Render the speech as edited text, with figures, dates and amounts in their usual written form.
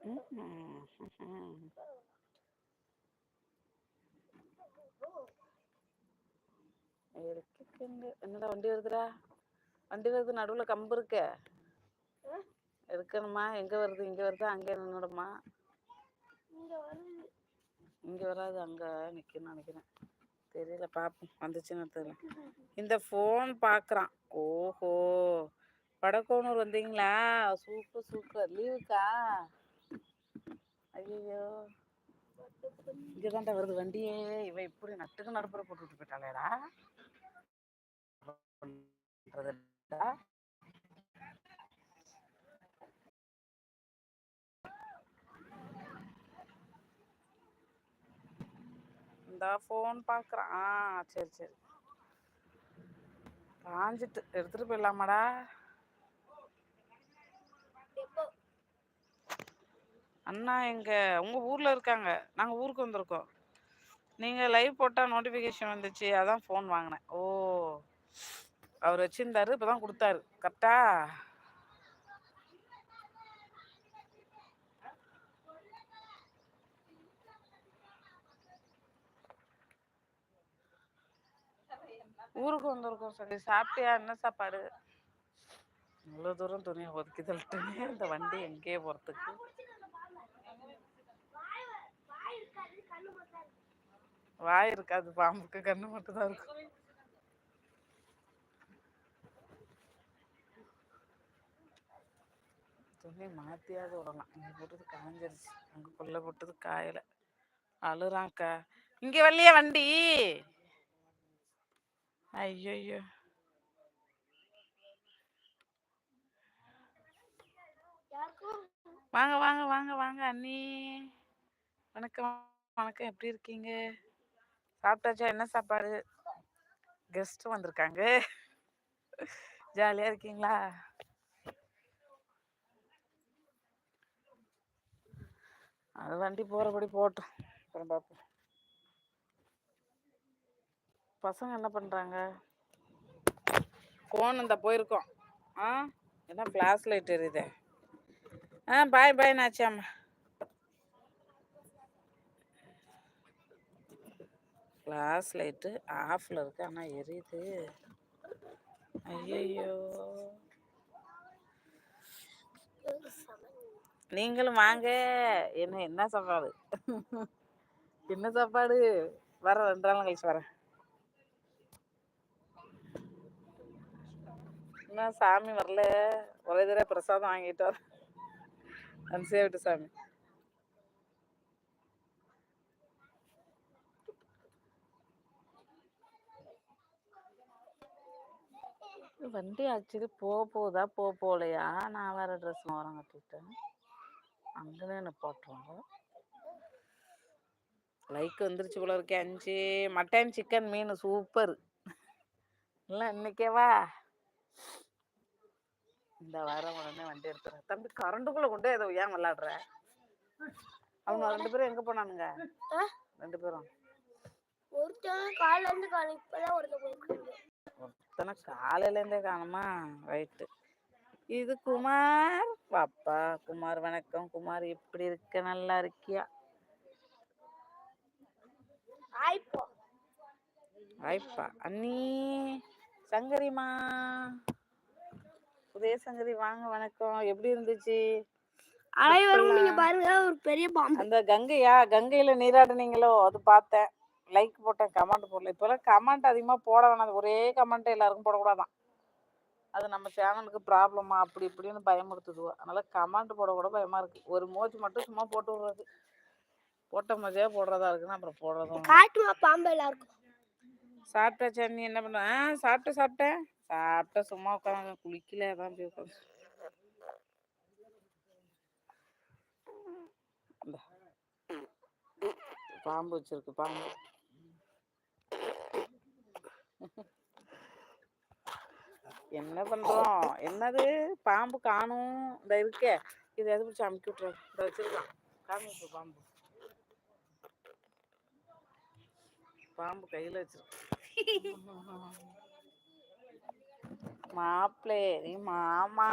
ம். இருக்குங்க. என்னடா வண்டி வருதுடா? வண்டி வருது, நடுவுல கம்பு இருக்கு. இருக்கணுமா? எங்க வருது? இங்க வருதா? அங்கே நின்னுடுமா? இங்க வராது, அங்க நிக்குன்னு நினைக்கிறேன். தெரியல, பாப்போம். வந்துச்சுன்னு தெரியல. இந்த ஃபோன் பார்க்குறான். ஓஹோ, வடக்கோனூர் வந்தீங்களா? Super super. லீவுக்கா? ஐயோ, இங்கதான்டா வருது வண்டியே. இவ இப்படி நட்டுக்கு நடுப்புற போட்டுட்டு போயிட்டாளேடா. பண்றதுடா. இந்த ஃபோன் பார்க்குறான். சரி சரி. காஞ்சிட்டு எடுத்துட்டு போயிடலாமாடா? அண்ணா எங்க? உங்க ஊர்ல இருக்காங்க. நாங்க ஊருக்கு வந்திருக்கோம். நீங்க லைவ் போட்டா நோட்டிபிகேஷன் வந்துச்சு, அதான் ஃபோன் வாங்கினேன். ஓ, அவர் வச்சிருந்தாரு, இப்பதான் கொடுத்தாரு. கரெக்டா? ஊருக்கு வந்திருக்கோம். சரி, சாப்பிட்டியா? என்ன சாப்பாடு? இவ்வளோ தூரம் துணியை ஒதுக்கி தள்ளிட்டுங்க. இந்த வண்டி எங்கேயே போறதுக்கு? வாய் இருக்காது பாம்புக்கு, கண்ணு மட்டும் தான் இருக்கும். துணி மாத்தியாவது விடலாம். இங்க போட்டது காஞ்சிருச்சு, அங்க கொள்ள போட்டது காயல. அழுறாக்கா. இங்க வரலையா வண்டி? ஐயோ, வாங்க வாங்க வாங்க வாங்க அண்ணி. வணக்கம் வணக்கம். எப்படி இருக்கீங்க? சாப்பிட்டாச்சா? என்ன சாப்பாடு? கெஸ்ட் வந்திருக்காங்க. ஜாலியா இருக்கீங்களா? அது வண்டி போறபடி போட்டோம், அப்புறம் பார்ப்போம். பசங்க என்ன பண்றாங்க? ஃபோன் இந்த போயிருக்கோம். என்ன ஃப்ளாஷ் லைட் எரியுது? பாய் பாய் நாச்சாம்மா. ஃப்ளாஷ் லைட்டு ஆஃப்ல இருக்கு, ஆனால் எரியுது. ஐயோ, நீங்களும் வாங்க. என்ன சாப்பாடு? என்ன சாப்பாடு? வர 2 நாள் கழிச்சு வரேன். இன்னும் சாமி வரல. ஒரே தடவை பிரசாதம் வாங்கிட்டு வர. அன்சேவிட்டு சாமி. வண்டி ஆக்சுவலி போகுதா போகலையா? நான் வேற ட்ரெஸ் ஓரம் கட்டிட்டேன். அங்கேயே என்ன போட்டுருவாங்க. லைக் வந்துருச்சு போல இருக்கே. 5 மட்டன் சிக்கன் மீன் சூப்பர். இல்லை இன்னைக்கேவா? இந்த வாரம் உடனே வண்டி எடுத்துறேன். தம்பி கரண்டுக்குள்ள கொண்டு ஏதோ ஏன் விளாடுற? அவங்க 2 பேரும் எங்க போனானுங்க? 2 பேரும் ஒருத்தன் காலையில இருந்து இப்பதான் ஒருத்தனை காலையில இருந்தே காணுமா? ரைட்டு. இது குமார் பாப்பா. குமார் வணக்கம். குமார் எப்படி இருக்க? நல்லா இருக்கியா? ஆய்ப்பா அண்ணி. சங்கரிமா, உதய சங்கரி வாங்க வணக்கம். எப்படி இருந்துச்சு? அனைவரும் நீங்க பாருங்க, ஒரு பெரிய பாம்பு. அந்த கங்கையா? கங்கையில நீராடுனீங்களோ? அது பார்த்தேன். லைக் போட்டேன், கமெண்ட் போடல. இப்போலாம் கமெண்ட் அதிகமாக போட வேணாம். ஒரே கமெண்ட் எல்லாருக்கும் போடக்கூடாதான். அது நம்ம சேனலுக்கு ப்ராப்ளமா அப்படி இப்படின்னு பயமுறுத்துதுவா. அதனால கமெண்ட் போட கூட பயமா இருக்கு. ஒரு மோஜ் மட்டும் சும்மா போட்டு விடுறது. போட்ட மோஜே போடுறதா இருக்குன்னு அப்புறம் போடுறதும். காட்டுமா பாம்பு எல்லாருக்கும். சாப்பிட்டாச்சா? நீ என்ன பண்ண? சாப்பிட்டேன் சும்மா உட்காந்து குளிக்கல. அதான் போய் உட்காந்து பாம்பு வச்சிருக்கு. பாம்பு என்ன பண்றோம்? என்னது பாம்பு காணும்? இந்த இருக்கே, இது எது பிடிச்சி அமுக்கி விட்டுறோம். இந்த வச்சிருக்கான். காமிப்பு பாம்பு. பாம்பு கையில வச்சிருக்கு. மாப்பிளே, நீ மாமா.